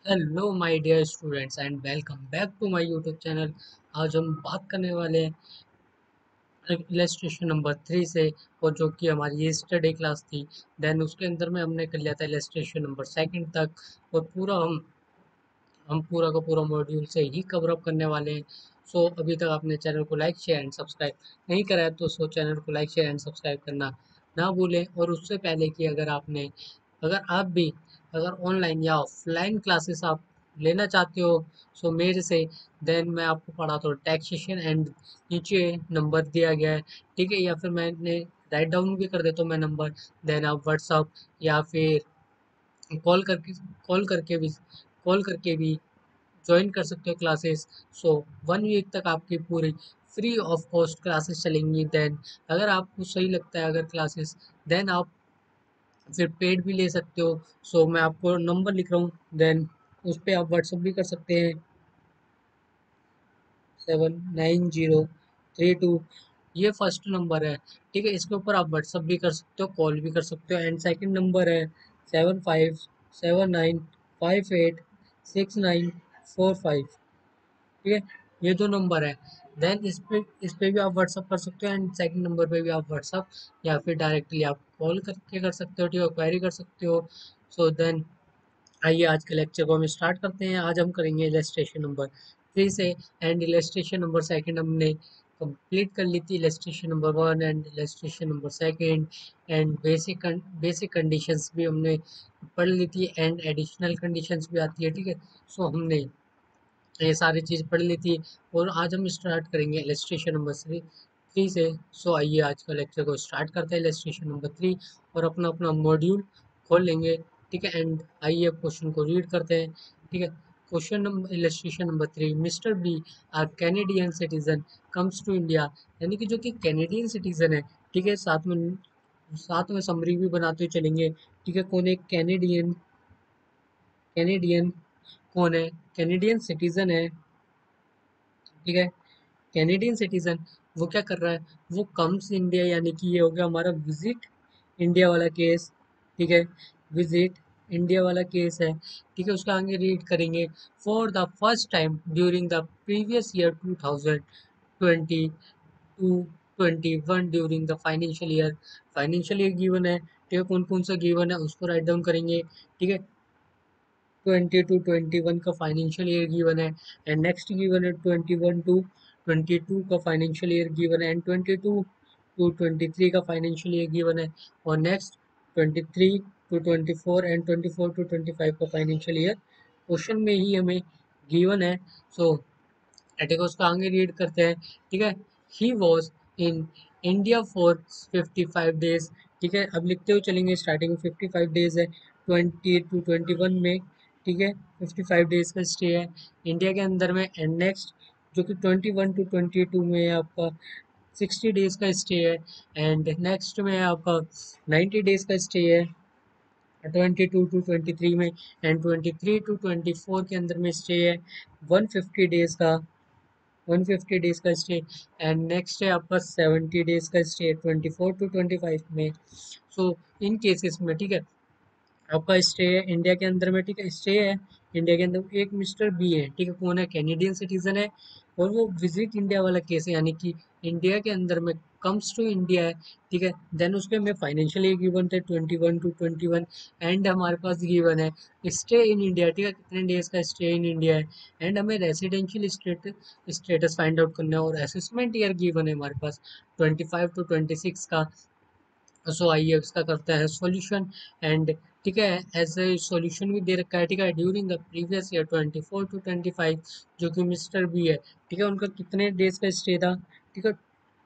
Hello my dear students and welcome back to my YouTube channel. आज हम बात करने वाले हैं इलस्ट्रेशन नंबर 3 से, और जो कि हमारी यस्टरडे क्लास थी। देन उसके अंदर में हमने कर लिया था इलस्ट्रेशन नंबर सेकंड तक, और पूरा हम पूरा का पूरा मॉड्यूल से ही कवर अप करने वाले हैं। सो अभी तक आपने चैनल को लाइक शेयर एंड सब्सक्राइब नहीं करा है तो चैनल को लाइक शेयर एंड सब्सक्राइब करना ना भूलें। और उससे पहले कि अगर आप भी अगर ऑनलाइन या ऑफलाइन क्लासेस आप लेना चाहते हो, सो मेरे से, देन मैं आपको पढ़ाता हूँ टैक्सेशन एंड नीचे नंबर दिया गया है, ठीक है। या फिर मैंने राइट डाउन भी कर देता हूँ मैं नंबर, देन आप व्हाट्सअप या फिर कॉल करके कॉल करके भी कॉल करके भी ज्वाइन कर सकते हो क्लासेस। सो 1 वीक तक आपकी पूरी फ्री ऑफ कॉस्ट क्लासेस चलेंगी। देन अगर आपको सही लगता है अगर क्लासेस, देन आप फिर पेड भी ले सकते हो। सो मैं आपको नंबर लिख रहा हूँ, देन उस पर आप व्हाट्सअप भी कर सकते हैं। 79032, ये फर्स्ट नंबर है, ठीक है। इसके ऊपर आप व्हाट्सअप भी कर सकते हो, कॉल भी कर सकते हो। एंड सेकंड नंबर है 7579586945, ठीक है। ये दो नंबर है। देन इस पे भी आप व्हाट्सअप कर सकते हो, एंड सेकंड नंबर पे भी आप व्हाट्सअप या फिर डायरेक्टली आप कॉल करके कर सकते हो, ठीक है, क्वेरी कर सकते हो। सो देन आइए आज के लेक्चर को हम स्टार्ट करते हैं। आज हम करेंगे इलस्ट्रेशन नंबर 3 से, एंड इलस्ट्रेशन नंबर सेकंड हमने कंप्लीट कर ली थी। Illustration number 1 and illustration number second, and basic conditions भी हमने पढ़ ली थी, एंड एडिशनल कंडीशंस भी आती है, ठीक है। सो हमने ये सारी चीज़ पढ़ ली थी, और आज हम स्टार्ट करेंगे इलस्ट्रेशन नंबर 3 से। सो आइए आज का लेक्चर को स्टार्ट करते हैं इलस्ट्रेशन नंबर 3, और अपना अपना मॉड्यूल खोल लेंगे, ठीक है। एंड आइए अब क्वेश्चन को रीड करते हैं, ठीक है। Question number illustration number 3, mister B R Canadian citizen comes to India, यानी कि जो कि कैनेडियन सिटीजन है, ठीक है। साथ में समरी भी बनाते हुए चलेंगे, ठीक है। कौन है कैनेडियन? कैनेडियन कौन है? कैनेडियन सिटीजन है, ठीक है। कैनेडियन सिटीजन वो क्या कर रहा है? वो कम्स इंडिया, यानी कि ये हो गया हमारा विजिट इंडिया वाला केस, ठीक है। विजिट इंडिया वाला केस है, ठीक है। उसका आगे रीड करेंगे। For the first time during the previous year 2020 to 21, during the financial year given है, ठीक है। कौन कौन सा गिवन है उसको राइट डाउन करेंगे, ठीक है। 20 टू 21 का फाइनेंशियल ईयर गिवन है, एंड नेक्स्ट गिवन है 21 टू 22 का फाइनेंशियल ईयर गिवन है, एंड 22 टू 23 का फाइनेंशियल ईयर गिवन है, और नेक्स्ट 23 टू 24 एंड 24 टू 25 का फाइनेंशियल ईयर क्वेश्चन में ही हमें गिवन है। सो एटिको उसका आगे रीड करते हैं, ठीक है। He was in India for 55 days, ठीक है। अब लिखते हुए चलेंगे, स्टार्टिंग में 55 डेज है 20 टू 21 में, ठीक है। 55 डेज का स्टे है इंडिया के अंदर में, एंड नेक्स्ट जो कि 21 टू 22 में है आपका 60 डेज का स्टे है, एंड नेक्स्ट में है आपका 90 डेज का स्टे है 22 टू 23 में, एंड 23 टू 24 के अंदर में स्टे है 150 डेज का, 150 डेज का स्टे, एंड नेक्स्ट है आपका 70 डेज का स्टे 24 टू 25 में। सो इन केसेस में, ठीक है, आपका स्टे है इंडिया के अंदर में, ठीक है। स्टे है इंडिया के अंदर, एक मिस्टर बी है, ठीक है। कौन है? कैनेडियन सिटीजन है, और वो विजिट इंडिया वाला केस है, यानी कि इंडिया के अंदर में कम्स टू इंडिया है, ठीक है। देन उसके में फाइनेंशियली गिवन थे 21 टू 21, एंड हमारे पास गिवन है स्टे इन इंडिया, ठीक है, कितने डेज का स्टे इन इंडिया है, एंड हमें रेसिडेंशियल स्टेटस फाइंड आउट करना है, और असेसमेंट ईयर गिवन है हमारे पास 25 टू 26 का। सो आइए इसका करते हैं सॉल्यूशन, एंड ठीक है, ऐसे सॉल्यूशन भी दे रखा है, ठीक है। During the previous year 24 to 25, जो कि मिस्टर बी है, ठीक है, उनका कितने डेज का स्टे था, ठीक है।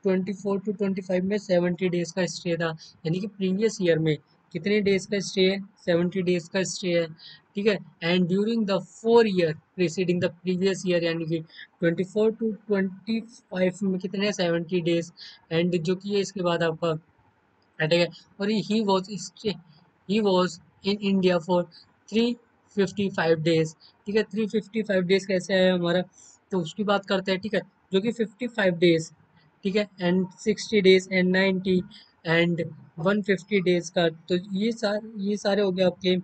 24 टू 25 में 70 डेज का स्टे था, यानी कि प्रीवियस ईयर में कितने डेज का स्टे है? 70 डेज का स्टे है, ठीक है। And during the 4 year preceding the previous year, यानी कि 24 टू 25 में कितने? 70 डेज, एंड जो कि है इसके बाद आपका, ठीक है। और he was in India for 355 days, ठीक है। 355 डेज कैसे आया हमारा, तो उसकी बात करते हैं, ठीक है। जो कि 55 डेज, ठीक है, and 60 days and 90 and 150 days का, तो ये सारे हो गए आपके,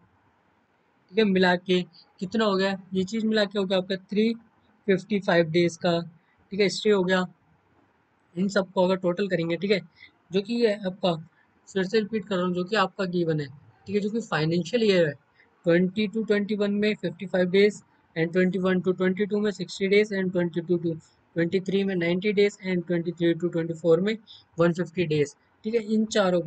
ठीक है, मिला के कितना हो गया, ये चीज मिला के हो गया आपका 355 डेज का, ठीक है, स्टे हो गया। इन सबको अगर टोटल करेंगे, ठीक है, जो कि ये आपका, फिर से रिपीट कर रहा हूँ, जो कि आपका गिवन है, ठीक है, जो कि फाइनेंशियल ईयर है, 20 to 21 में 55 डेज, एंड 21 to 22 में 60 डेज, एंड 22 to 23 में 90 डेज, एंड 23 to 24 में 150 डेज, ठीक है, इन चारों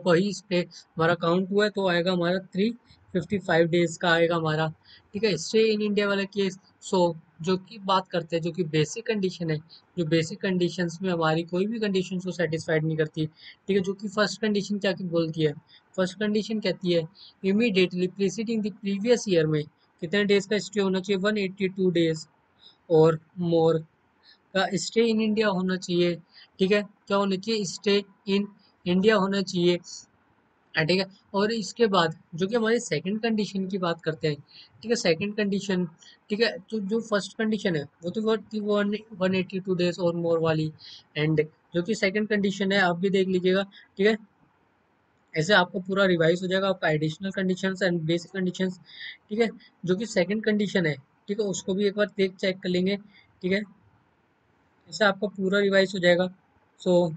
का ही इस पे हमारा काउंट हुआ है, तो आएगा हमारा 355 डेज का आएगा हमारा, ठीक है, स्टे इन इंडिया वाला केस। सो जो कि बात करते हैं, जो कि बेसिक कंडीशन है, जो बेसिक कंडीशंस में हमारी कोई भी कंडीशन को सेटिस्फाइड नहीं करती, ठीक है, जो कि फर्स्ट कंडीशन क्या की बोलती है, फर्स्ट कंडीशन कहती है immediately preceding the previous year में कितने डेज का स्टे होना चाहिए, 182 डेज और मोर का स्टे इन इंडिया होना चाहिए, ठीक है, क्या होना चाहिए, स्टे इन इंडिया होना चाहिए, ठीक है। और इसके बाद जो कि हमारी सेकंड कंडीशन की बात करते हैं, ठीक है, सेकंड कंडीशन, ठीक है, तो जो फर्स्ट कंडीशन है वो तो वो थी 182 डेज और मोर वाली, एंड जो कि सेकंड कंडीशन है आप भी देख लीजिएगा, ठीक है, ऐसे आपको पूरा रिवाइज हो जाएगा आपका additional conditions and basic conditions, ठीक है, जो कि सेकंड कंडीशन है, ठीक है, उसको भी एक बार देख चेक कर लेंगे, ठीक है, ऐसे आपका पूरा रिवाइज हो जाएगा। सो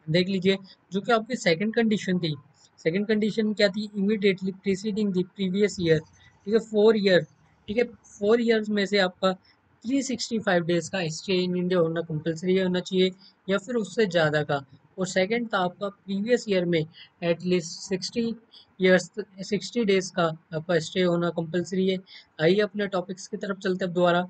देख लीजिए, जो कि आपकी सेकंड कंडीशन थी, सेकंड कंडीशन क्या थी, immediately preceding the previous year, ठीक है, 4 ईयर, ठीक है, 4 ईयर्स में से आपका 365 डेज का स्टे इन इंडिया होना कंपलसरी होना चाहिए, या फिर उससे ज़्यादा का। और सेकंड था आपका प्रीवियस ईयर में एटलीस्ट 60 ईयर्स, 60 डेज का आपका स्टे होना कंपलसरी है। आइए अपने टॉपिक्स की तरफ चलते हैं अब दोबारा।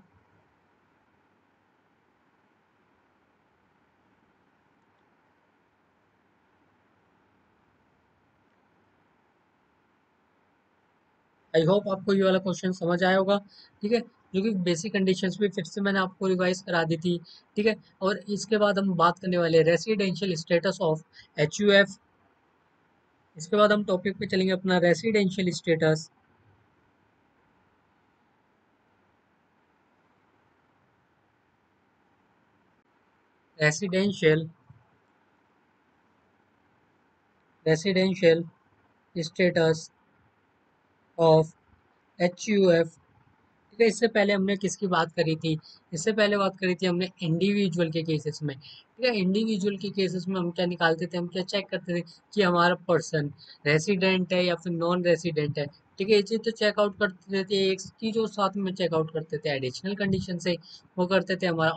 आई होप आपको ये वाला क्वेश्चन समझ आया होगा, ठीक है, जो कि बेसिक कंडीशंस भी फिर से मैंने आपको रिवाइज करा दी थी, ठीक है। और इसके बाद हम बात करने वाले हैं रेसिडेंशियल स्टेटस ऑफ HUF। इसके बाद हम टॉपिक पे चलेंगे अपना residential status, residential residential status of HUF, ठीक है। इससे पहले हमने किसकी बात करी थी, इससे पहले बात करी थी हमने इंडिविजुअल के केसेस में, ठीक है, इंडिविजुअल के केसेस में हम क्या निकालते थे, हम क्या चेक करते थे कि हमारा पर्सन रेसिडेंट है या फिर नॉन रेसिडेंट है, ठीक है, ये चीज तो चेकआउट करते थे, एक चीज और साथ में चेकआउट करते थे एडिशनल कंडीशन से, वो करते थे हमारा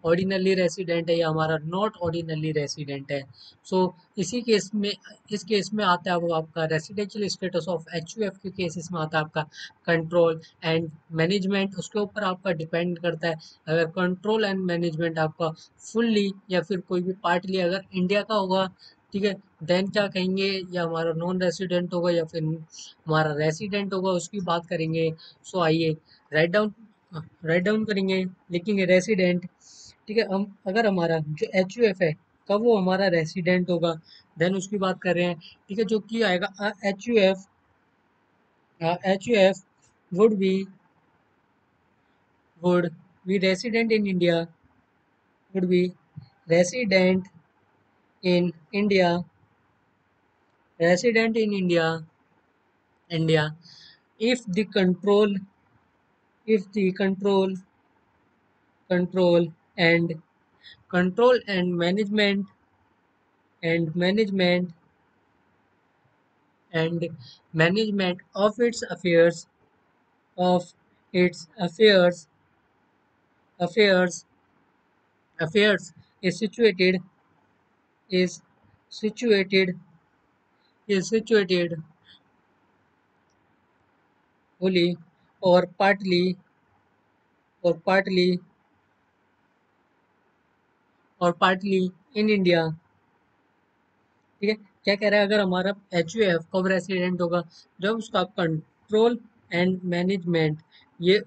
ऑर्डिनली रेसिडेंट है या हमारा नॉट ऑर्डिनली रेसिडेंट है। सो इसी केस में, इस केस में आता है वो आपका रेसिडेंशियल स्टेटस ऑफ HUF के केसेस में आता है आपका कंट्रोल एंड मैनेजमेंट, उसके ऊपर आपका डिपेंड करता है। अगर कंट्रोल एंड मैनेजमेंट आपका फुल्ली या फिर कोई भी पार्टली अगर इंडिया का होगा, ठीक है, देन क्या कहेंगे, या हमारा नॉन रेसिडेंट होगा या फिर हमारा रेसिडेंट होगा, उसकी बात करेंगे। सो आइए राइट डाउन राइट डाउन करेंगे, लिखेंगे रेसिडेंट, ठीक है, हम अगर हमारा जो HUF है कब वो हमारा रेसिडेंट होगा, देन उसकी बात कर रहे हैं, ठीक है, जो कि आएगा HUF would be resident in India, would be resident in India, resident in India, if the control and management and management and management of its affairs affairs is is situated situated wholly or or partly partly in India, ठीक है, क्या कह रहा है, अगर हमारा HUF कब resident होगा, जब उसका कंट्रोल एंड मैनेजमेंट ये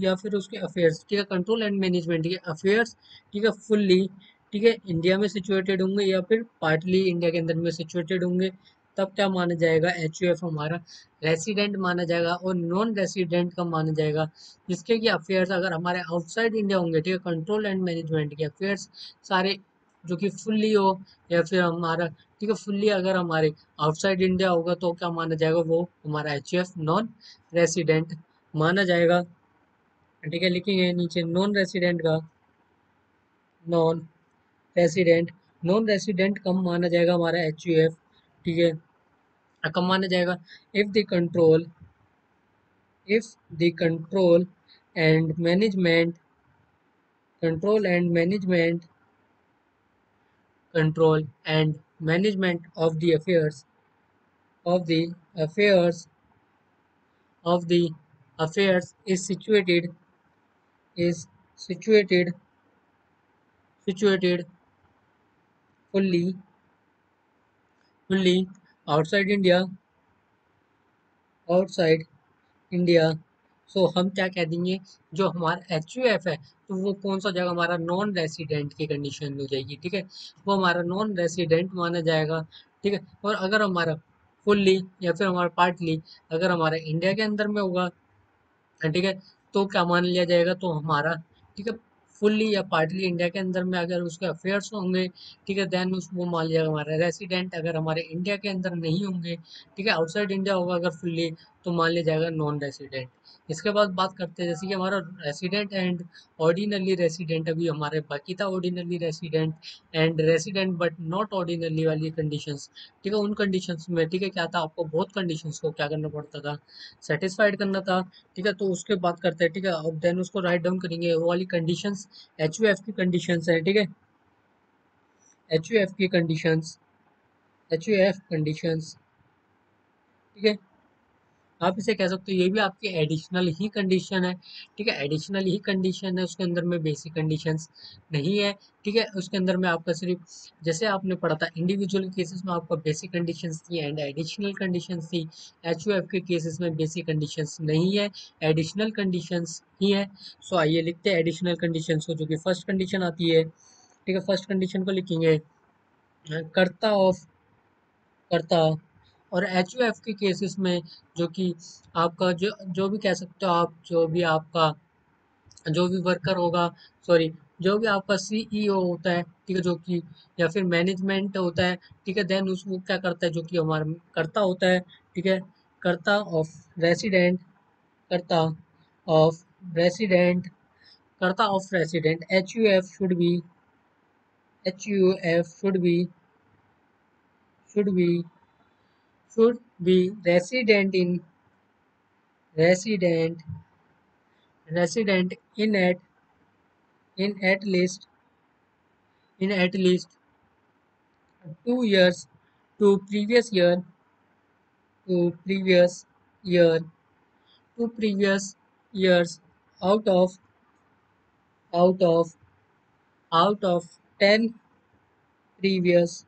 या फिर उसके अफेयर्स, ठीक है, कंट्रोल एंड मैनेजमेंट, ठीक है, अफेयर्स, ठीक है, फुल्ली, ठीक है, इंडिया में सिचुएटेड होंगे या फिर पार्टली इंडिया के अंदर में सिचुएटेड होंगे, तब क्या माना जाएगा, HUF हमारा रेसिडेंट माना जाएगा। और नॉन रेसिडेंट का माना जाएगा जिसके कि अफेयर्स अगर हमारे आउटसाइड इंडिया होंगे, ठीक है, कंट्रोल एंड मैनेजमेंट के अफेयर्स सारे जो कि फुल्ली हो, या फिर हमारा, ठीक है, फुल्ली अगर हमारे आउटसाइड इंडिया होगा तो क्या माना जाएगा, वो हमारा HUF नॉन रेसिडेंट माना जाएगा। ठीक है, लिखेंगे नीचे नॉन रेसिडेंट का, नॉन रेसिडेंट, नॉन रेसिडेंट कम माना जाएगा हमारा HUF। ठीक है, कम माना जाएगा if the end management control and management control and management of the of the affairs of the affairs is situated fully fully outside outside India. So हम क्या कह देंगे, जो हमारा HUF है तो वो कौन सा जगह हमारा नॉन रेसिडेंट की कंडीशन में हो जाएगी। ठीक है, वो हमारा नॉन रेसिडेंट माना जाएगा। ठीक है, और अगर हमारा फुल्ली या फिर हमारा पार्टली अगर हमारा इंडिया के अंदर में होगा, ठीक है, तो क्या मान लिया जाएगा, तो हमारा, ठीक है, फुल्ली या पार्टली इंडिया के अंदर में अगर उसके अफेयर्स होंगे, ठीक है, देन उसको मान लिया जाएगा हमारा रेसिडेंट। अगर हमारे इंडिया के अंदर नहीं होंगे, ठीक है, आउटसाइड इंडिया होगा अगर फुल्ली, तो मान लिया जाएगा नॉन रेसिडेंट। इसके बाद बात करते हैं जैसे कि हमारा रेसिडेंट एंड ऑर्डिनरी रेसिडेंट, अभी हमारे बाकी था ordinary resident and resident but not ordinary वाली कंडीशंस। ठीक है, उन कंडीशंस में, ठीक है, क्या था, आपको बहुत कंडीशंस को क्या करना पड़ता था, सेटिस्फाइड करना था। ठीक है, तो उसके बात करते हैं। ठीक है, अब देन उसको राइट डाउन करेंगे, वो वाली कंडीशंस HUF की कंडीशंस है। ठीक है, HUF की कंडीशंस, HUF कंडीशंस। ठीक है, आप इसे कह सकते हो ये भी आपकी एडिशनल ही कंडीशन है। ठीक है, एडिशनल ही कंडीशन है, उसके अंदर में बेसिक कंडीशंस नहीं है। ठीक है, उसके अंदर में आपका सिर्फ, जैसे आपने पढ़ा था इंडिविजुअल केसेस में आपका बेसिक कंडीशंस थी एंड एडिशनल कंडीशंस थी। HUF के केसेस में बेसिक कंडीशंस नहीं है, एडिशनल कंडीशंस ही है। सो आइए लिखते हैं एडिशनल कंडीशंस को, जो कि फर्स्ट कंडीशन आती है। ठीक है, फर्स्ट कंडीशन को लिखेंगे, कर्ता ऑफ करता। और HUF के केसेस में, जो कि आपका जो भी कह सकते हो आप, जो भी वर्कर होगा, सॉरी, जो भी आपका CEO होता है, ठीक है, जो कि या फिर मैनेजमेंट होता है, ठीक है, देन उसको क्या करता है, जो कि हमारा कर्ता होता है। ठीक है, कर्ता ऑफ रेसिडेंट, कर्ता ऑफ रेसिडेंट, कर्ता of resident, HUF should be should be resident resident in at least 2 years to previous year to previous years out of out of out of 10 previous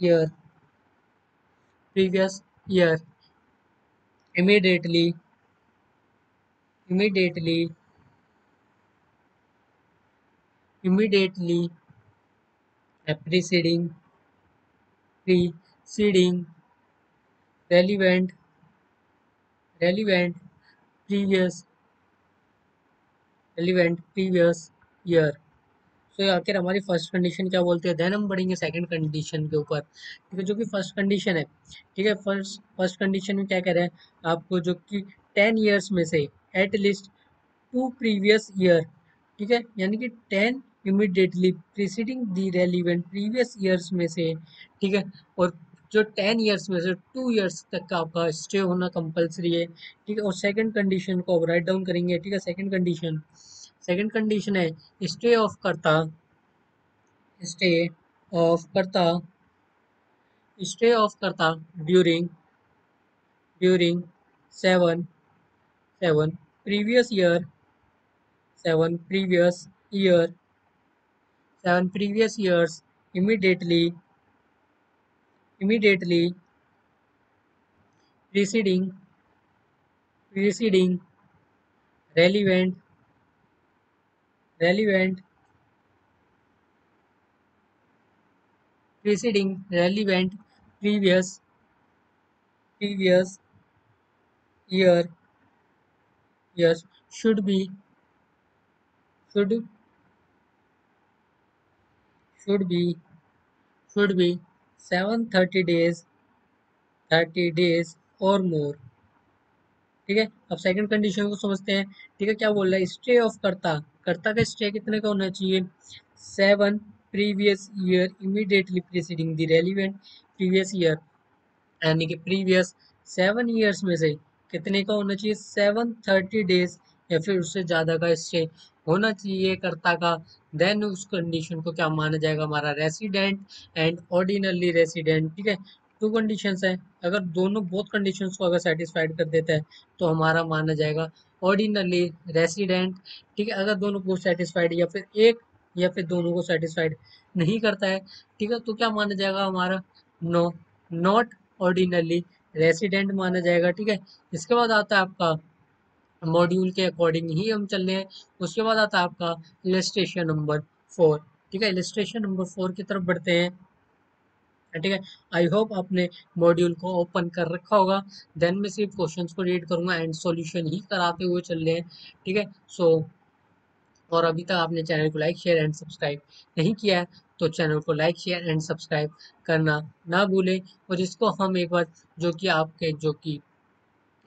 year previous year immediately immediately immediately preceding preceding relevant relevant previous previous year। सो आखिर हमारी first condition क्या बोलते हैं, then हम बढ़ेंगे second condition के ऊपर। ठीक है, जो कि फर्स्ट कंडीशन है। ठीक है, फर्स्ट फर्स्ट कंडीशन में क्या कह रहे हैं आपको, जो कि 10 ईयर्स में से एटलीस्ट 2 प्रीवियस ईयर, ठीक है, यानी कि 10 immediately preceding the relevant previous years में से, ठीक है, और जो 10 ईयर्स में से 2 ईयर्स तक का आपका स्टे होना कंपलसरी है। ठीक है, और सेकंड कंडीशन को राइट डाउन करेंगे। ठीक है, सेकंड कंडीशन है, स्टे ऑफ करता स्टे ऑफ करता स्टे ऑफ करता during during seven seven previous year seven previous year 7 previous years immediately preceding preceding relevant relevant relevant previous previous year years should be should should be should be 730 days 30 days or more। ठीक है, अब second condition को समझते हैं। ठीक है, क्या बोल रहा है, स्टे ऑफ कर्ता, कर्ता का स्टे कितने का होना चाहिए, 7 previous year immediately preceding the relevant previous year, यानी कि प्रीवियस 7 ईयर्स में से कितने का होना चाहिए, 730 डेज या फिर उससे ज़्यादा का स्टे होना चाहिए कर्ता का। देन उस कंडीशन को क्या माना जाएगा, हमारा रेसिडेंट एंड ऑर्डिनरी रेसिडेंट। ठीक है, टू कंडीशंस है, अगर दोनों बोथ कंडीशंस को अगर सेटिस्फाइड कर देता है तो हमारा माना जाएगा ऑर्डिनरी रेसिडेंट। ठीक है, अगर दोनों को सेटिस्फाइड या फिर एक या फिर दोनों को सेटिस्फाइड नहीं करता है, ठीक है, तो क्या माना जाएगा हमारा, नो, नॉट ऑर्डिनरी रेसिडेंट माना जाएगा। ठीक है, इसके बाद आता है आपका मॉड्यूल के अकॉर्डिंग ही हम चल रहे हैं। उसके बाद आता है आपका इलस्ट्रेशन नंबर 4। ठीक है, इलस्ट्रेशन नंबर 4 की तरफ बढ़ते हैं। ठीक है, आई होप आपने मॉड्यूल को ओपन कर रखा होगा। देन मैं सिर्फ क्वेश्चंस को रीड करूंगा एंड सॉल्यूशन ही कराते हुए चल रहे हैं। ठीक है, सो और अभी तक आपने चैनल को लाइक शेयर एंड सब्सक्राइब नहीं किया है तो चैनल को लाइक शेयर एंड सब्सक्राइब करना ना भूलें। और इसको हम एक बार जो कि आपके जो कि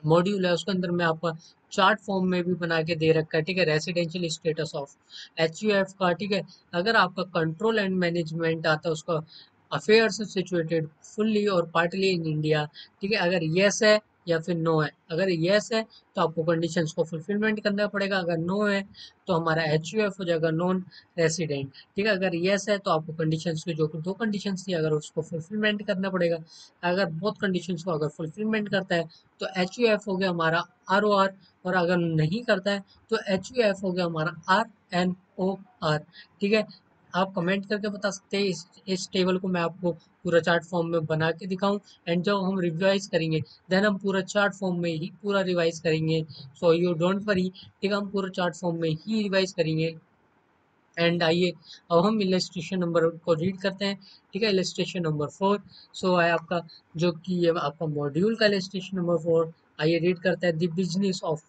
मॉड्यूल है उसके अंदर में आपका चार्ट फॉर्म में भी बना के दे रखा है। ठीक है, रेसिडेंशियल स्टेटस ऑफ HUF का। ठीक है, अगर आपका कंट्रोल एंड मैनेजमेंट आता है उसका अफेयर्स सिचुएटेड फुल्ली और पार्टली इन इंडिया। ठीक है, अगर यस है या फिर नो है, अगर यस है तो आपको कंडीशंस को फुलफिलमेंट करना पड़ेगा, अगर नो है तो हमारा HUF हो जाएगा नॉन रेसिडेंट। ठीक है, अगर यस है तो आपको कंडीशंस की जो दो कंडीशंस थी अगर उसको फुलफिलमेंट करना पड़ेगा, अगर बहुत कंडीशंस को अगर फुलफिलमेंट करता है तो HUF हो गया हमारा ROR, और अगर नहीं करता है तो HUF हो गया हमारा RNOR। ठीक है, आप कमेंट करके बता सकते हैं इस टेबल को मैं आपको पूरा चार्ट फॉर्म में बना के दिखाऊं, एंड जब हम रिवाइज करेंगे देन हम पूरा चार्ट फॉर्म में ही पूरा रिवाइज करेंगे। सो यू डोंट वरी, ठीक है, हम पूरा चार्ट फॉर्म में ही रिवाइज करेंगे। एंड आइए अब हम इलस्ट्रेशन नंबर को रीड करते हैं। ठीक है, इलस्ट्रेशन नंबर 4 सो है आपका जो कि ये आपका मॉड्यूल का इलस्ट्रेशन नंबर 4। आइए रीड करते हैं, the business of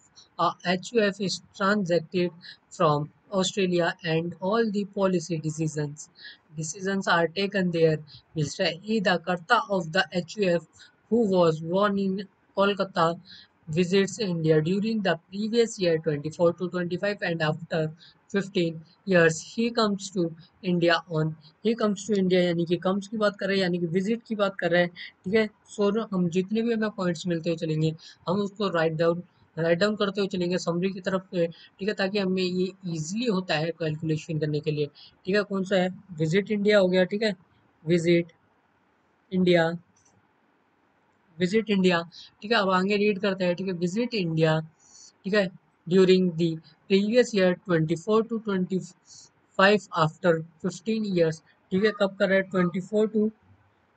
HUF is transacted from Australia and all the policy decisions are taken there। Mr. E, the Karta of the HUF, who was born in Kolkata, visits India during the previous year 24 to 25, and after 15 years he comes to India on he comes to India, यानी कि comes की बात कर रहे हैं, यानी कि visit की बात कर रहे हैं। ठीक है, सो हम जितने भी हमें पॉइंट्स मिलते हुए चलेंगे हम उसको राइट डाउन करते हुए चलेंगे समरी की तरफ पे। ठीक है, ताकि हमें ये इजीली होता है कैलकुलेशन करने के लिए। ठीक है, कौन सा है, विजिट इंडिया हो गया। ठीक है, विजिट इंडिया, विजिट इंडिया। ठीक है, अब आगे रीड करते हैं। ठीक है, विजिट इंडिया। ठीक है, during the previous year 24 to 25, after 15 years. ठीक है, कब कर रहा है, 24 टू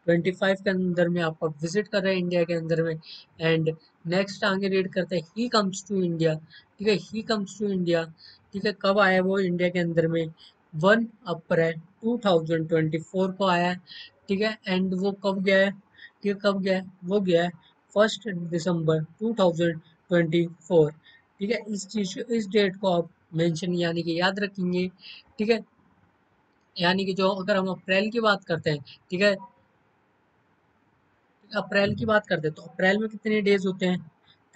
25 के अंदर में आपका विजिट कर रहे हैं इंडिया के अंदर में। एंड नेक्स्ट आगे रीड करते हैं, ही कम्स टू इंडिया। ठीक है, ही कम्स टू इंडिया। ठीक है, कब आया वो इंडिया के अंदर में, 1 अप्रैल 2024 को आया है। ठीक है, एंड वो कब गया है, ठीक है, कब गया है, वो गया है 1 दिसंबर 2024। ठीक है, इस चीज इस डेट को आप मेंशन यानी कि याद रखेंगे। ठीक है, यानी कि जो अगर हम अप्रैल की बात करते हैं, ठीक है, अप्रैल की बात करते हैं तो अप्रैल में कितने डेज होते हैं,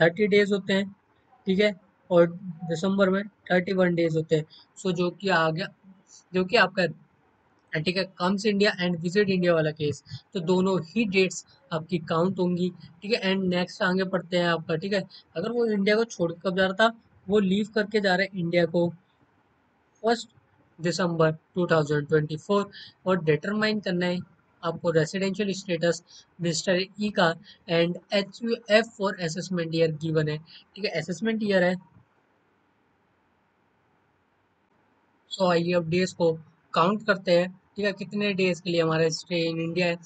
30 डेज होते हैं। ठीक है, और दिसंबर में 31 डेज होते हैं। सो जो कि आ गया, जो कि आपका, ठीक है, comes India and visit India वाला केस, तो दोनों ही डेट्स आपकी काउंट होंगी। ठीक है, एंड नेक्स्ट आगे पढ़ते हैं आपका। ठीक है, अगर वो इंडिया को छोड़ के कब जा रहा था, वो लीव करके जा रहे हैं इंडिया को 1 दिसंबर 2024। और डिटरमाइन करना है आपको रेसिडेंशियल स्टेटस मिस्टर ई का, and HUF for assessment year given है। ठीक है, असेसमेंट ईयर है। सो आइए अब डेज को काउंट करते हैं। ठीक है, कितने डेज के लिए हमारा स्टे इन इंडिया है,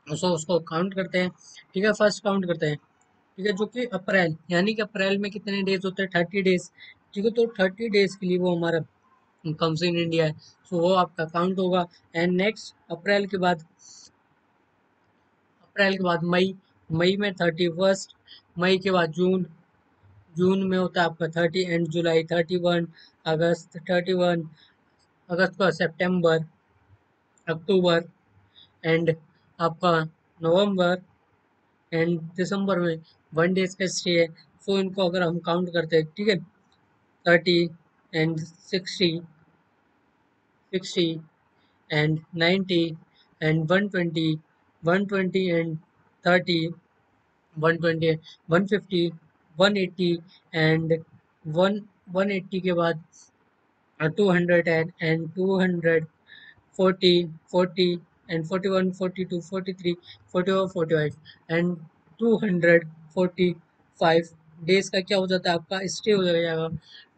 सो उसको काउंट करते हैं। ठीक है, फर्स्ट काउंट करते हैं। ठीक है, जो कि अप्रैल, यानी कि अप्रैल में कितने डेज होते हैं, 30 डेज। ठीक है, तो 30 डेज के लिए वो हमारा कम्स इन इंडिया है, सो वो आपका काउंट होगा। एंड नेक्स्ट अप्रैल के बाद मई, मई में 31, मई के बाद जून, जून में होता है आपका 30, एंड जुलाई 31, अगस्त 31, अगस्त का सितंबर, अक्टूबर एंड आपका नवंबर एंड दिसंबर में 1 डेज का स्टे है। सो इनको अगर हम काउंट करते हैं, ठीक है, 30 and 60 and 90 and 120 and 30, 120, 150, 180 and 180 के बाद 200 एंड 200, 40 and 41, 42, 43, 44, 45 एंड 245 डेज का क्या हो जाता है, आपका स्टे हो जाएगा।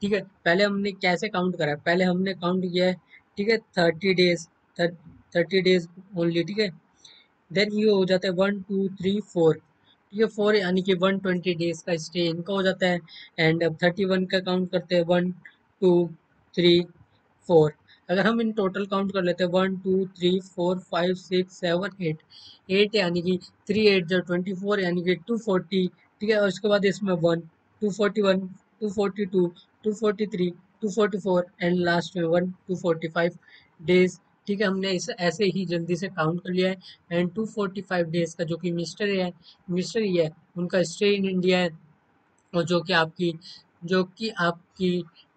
ठीक है, पहले हमने कैसे काउंट करा है, पहले हमने काउंट किया है, ठीक है, 30 डेज, 30 डेज ओनली, ठीक है। देन ये हो जाता है 1 2 3 4, ठीक है, 4 यानी कि 120 डेज का स्टे इनका हो जाता है। एंड अब 31 का काउंट करते हैं, 1 2 3 4। अगर हम इन टोटल काउंट कर लेते हैं, 1 2 3 4 5 6 7 8, 8 यानी कि 3 8 जो 24 यानी कि 240, ठीक है, और उसके बाद इसमें 241, 242, 243, 244 एंड लास्ट में 245 डेज। ठीक है, हमने इसे ऐसे ही जल्दी से काउंट कर लिया है। एंड 245 डेज का जो कि मिस्ट्री है, उनका स्टे इन इंडिया है। और जो कि आपकी,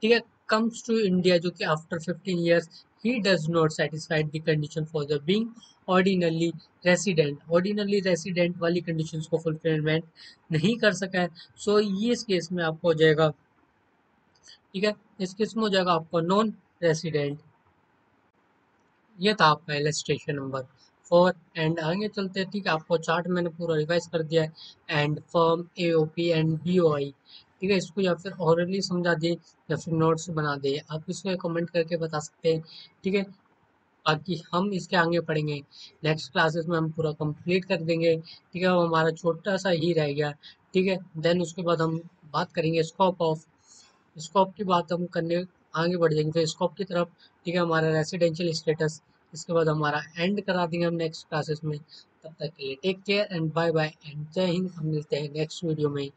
ठीक है, कम्स टू इंडिया, जो कि after 15 years he does not satisfied the condition for the being ordinarily resident वाली कंडीशंस को फुलफिलमेंट नहीं कर सका है। सो ये इस केस में आपको हो जाएगा, ठीक है, इस केस में हो जाएगा आपको नॉन रेसिडेंट। ये था आपका इलस्ट्रेशन नंबर 4। एंड आगे चलते हैं, ठीक है, आपको चार्ट मैंने पूरा रिवाइज कर दिया है। And firm AOP and BOI, ठीक है, इसको या फिर ऑरली समझा दे या फिर नोट्स बना दे, आप इसमें कमेंट करके बता सकते हैं। ठीक है, बाकी हम इसके आगे पढ़ेंगे नेक्स्ट क्लासेस में, हम पूरा कंप्लीट कर देंगे। ठीक है, वो हमारा छोटा सा ही रह गया। ठीक है, देन उसके बाद हम बात करेंगे स्कोप की बात हम करने आगे बढ़ जाएंगे फिर स्कोप की तरफ। ठीक है, हमारा रेसिडेंशियल स्टेटस, इसके बाद हमारा एंड करा देंगे हम नेक्स्ट क्लासेस में। तब तक के लिए take care and bye bye and जय हिंद। हम मिलते हैं नेक्स्ट वीडियो में।